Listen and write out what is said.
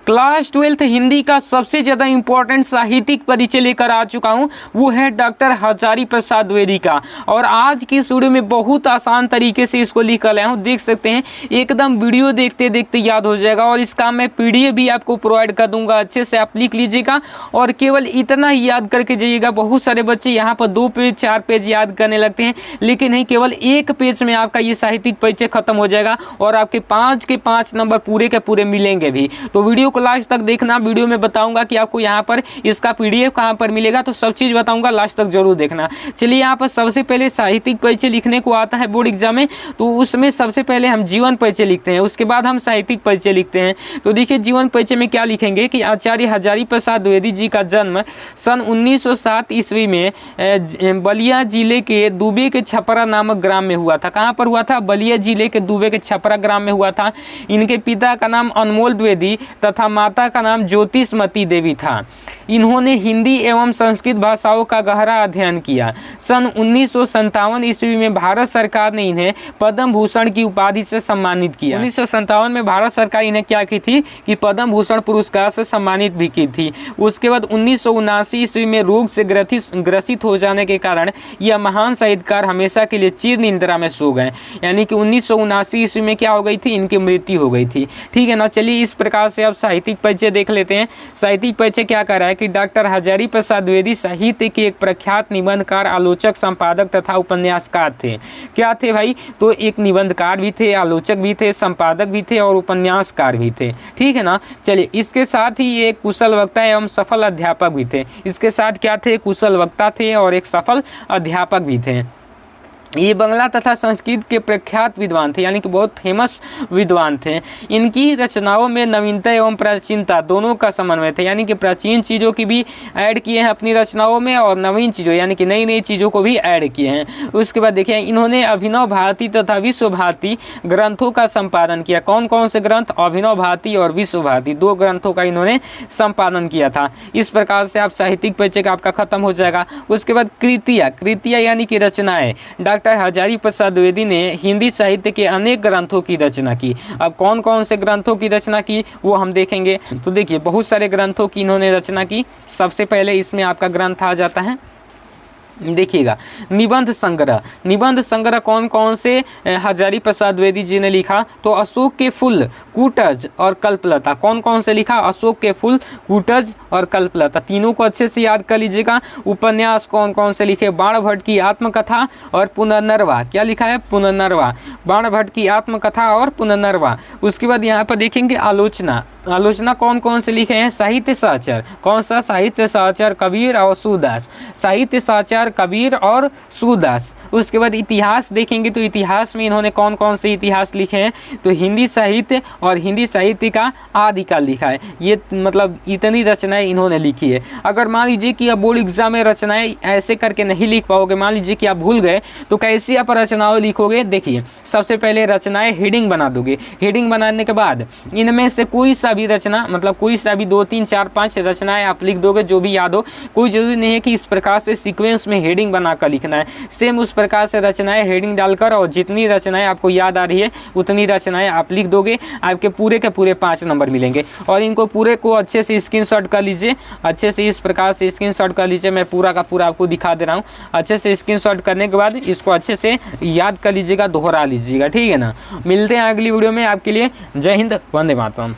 Class 12th Hindi का सबसे ज़्यादा इम्पोर्टेंट साहित्यिक परिचय लेकर आ चुका हूँ, वो है डॉक्टर हजारी प्रसाद द्विवेदी का। और आज की इस वीडियो में बहुत आसान तरीके से इसको लिख कर लाया हूँ, देख सकते हैं एकदम वीडियो देखते देखते याद हो जाएगा। और इसका मैं PDF भी आपको प्रोवाइड कर दूंगा, अच्छे से आप लिख लीजिएगा और केवल इतना ही याद करके जाइएगा। बहुत सारे बच्चे यहाँ पर 2 पेज 4 पेज याद करने लगते हैं, लेकिन नहीं, केवल 1 पेज में आपका ये साहित्यिक परिचय खत्म हो जाएगा और आपके 5 के 5 नंबर पूरे के पूरे मिलेंगे भी। तो वीडियो को लास्ट तक देखना, वीडियो में बताऊंगा कि आपको यहाँ पर इसका PDF कहाँ पर मिलेगा, तो सब चीज़ बताऊंगा, लास्ट तक जरूर देखना। चलिए, यहाँ पर सबसे पहले साहित्यिक परिचय लिखने को आता है बोर्ड एग्जाम में, तो उसमें सबसे पहले हम जीवन परिचय लिखते हैं, उसके बाद हम साहित्यिक परिचय लिखते हैं। तो देखिए, जीवन परिचय में क्या लिखेंगे कि आचार्य हजारी प्रसाद द्विवेदी जी का जन्म सन 1907 ईस्वी में बलिया जिले के दुबे के छपरा नामक ग्राम में हुआ था। कहाँ पर हुआ था? बलिया जिले के दुबे के छपरा ग्राम में हुआ था। इनके पिता का नाम अनमोल द्विवेदी तथा माता का नाम ज्योतिषमती देवी था। इन्होंने हिंदी एवं संस्कृत भाषाओं का गहरा अध्ययन किया। सन 1957 ईस्वी में भारत सरकार ने इन्हें पद्म भूषण की उपाधि से सम्मानित किया। 1957 में भारत सरकार इन्हें क्या की थी कि पद्म भूषण पुरस्कार से सम्मानित भी की थी। उसके बाद 1979 ईस्वी में रोग से ग्रसित हो जाने के कारण यह महान साहित्यकार हमेशा के लिए चिर निद्रा में सो गए। यानी कि 1979 ईस्वी में क्या हो गई थी? इनकी मृत्यु हो गई थी। ठीक है ना। चलिए, इस प्रकार से अब साहित्यिक परिचय देख लेते हैं। साहित्यिक परिचय क्या कर रहा है कि डॉक्टर हजारी प्रसाद द्विवेदी साहित्य के एक प्रख्यात निबंधकार, आलोचक, संपादक तथा उपन्यासकार थे। क्या थे भाई? तो एक निबंधकार भी थे, आलोचक भी थे, संपादक भी थे और उपन्यासकार भी थे। ठीक है ना। चलिए, इसके साथ ही एक कुशल वक्ता एवं सफल अध्यापक भी थे। इसके साथ क्या थे? कुशल वक्ता थे और एक सफल अध्यापक भी थे। ये बांग्ला तथा संस्कृत के प्रख्यात विद्वान थे, यानी कि बहुत फेमस विद्वान थे। इनकी रचनाओं में नवीनता एवं प्राचीनता दोनों का समन्वय था, यानी कि प्राचीन चीज़ों की भी ऐड किए हैं अपनी रचनाओं में और नवीन चीज़ों यानी कि नई नई चीज़ों को भी ऐड किए हैं। उसके बाद देखिए, इन्होंने अभिनव भारती तथा विश्व भारती ग्रंथों का संपादन किया। कौन कौन से ग्रंथ? अभिनव भारती और विश्व भारती, 2 ग्रंथों का इन्होंने संपादन किया था। इस प्रकार से आप साहित्यिक परिचय का आपका खत्म हो जाएगा। उसके बाद कृतियाँ यानी कि रचनाएं। डॉक्टर हजारी प्रसाद द्विवेदी ने हिंदी साहित्य के अनेक ग्रंथों की रचना की। अब कौन कौन से ग्रंथों की रचना की वो हम देखेंगे। तो देखिए, बहुत सारे ग्रंथों की इन्होंने रचना की। सबसे पहले इसमें आपका ग्रंथ आ जाता है, देखिएगा, निबंध संग्रह। निबंध संग्रह कौन कौन से हजारी प्रसाद द्विवेदी जी ने लिखा? तो अशोक के फूल, कूटज और कल्पलता। कौन कौन से लिखा? अशोक के फूल, कूटज और कल्पलता, तीनों को अच्छे से याद कर लीजिएगा। उपन्यास कौन कौन से लिखे? बाणभट्ट की आत्मकथा और पुनर्नवा। क्या लिखा है? पुनर्नवा। बाणभट्ट की आत्मकथा और पुनर्नवा। उसके बाद यहाँ पर देखेंगे आलोचना। आलोचना कौन कौन से लिखे हैं? साहित्य सहचर। कौन सा? साहित्य सहचर, कबीर और सूरदास। साहित्य सहचर, कबीर और सूरदास। उसके बाद इतिहास देखेंगे, तो इतिहास में इन्होंने कौन कौन से इतिहास लिखे हैं? तो हिंदी साहित्य और हिंदी साहित्य का आदिकाल लिखा है। ये मतलब इतनी रचनाएं इन्होंने लिखी है। अगर मान लीजिए कि आप बोर्ड एग्जाम में रचनाएं ऐसे करके नहीं लिख पाओगे, मान लीजिए कि आप भूल गए, तो कैसे आप रचनाएं लिखोगे? देखिए, सबसे पहले रचनाएं हेडिंग बना दोगे। हेडिंग बनाने के बाद इनमें से कोई सा भी रचना, मतलब कोई सा भी 2, 3, 4, 5 रचनाएं आप लिख दोगे, जो भी याद हो। कोई जरूरी नहीं है कि इस प्रकार से सीक्वेंस में हेडिंग बनाकर लिखना है। सेम उस प्रकार से रचनाएं हेडिंग डालकर और जितनी रचनाएं आपको याद आ रही है उतनी रचनाएं आप लिख दोगे, आपके पूरे के पूरे 5 नंबर मिलेंगे। और इनको पूरे को अच्छे से स्क्रीनशॉट कर लीजिए, अच्छे से इस प्रकार से स्क्रीनशॉट कर लीजिए। मैं पूरा का पूरा आपको दिखा दे रहा हूँ। अच्छे से स्क्रीनशॉट करने के बाद इसको अच्छे से याद कर लीजिएगा, दोहरा लीजिएगा। ठीक है ना। मिलते हैं अगली वीडियो में। आपके लिए जय हिंद, वंदे मातरम।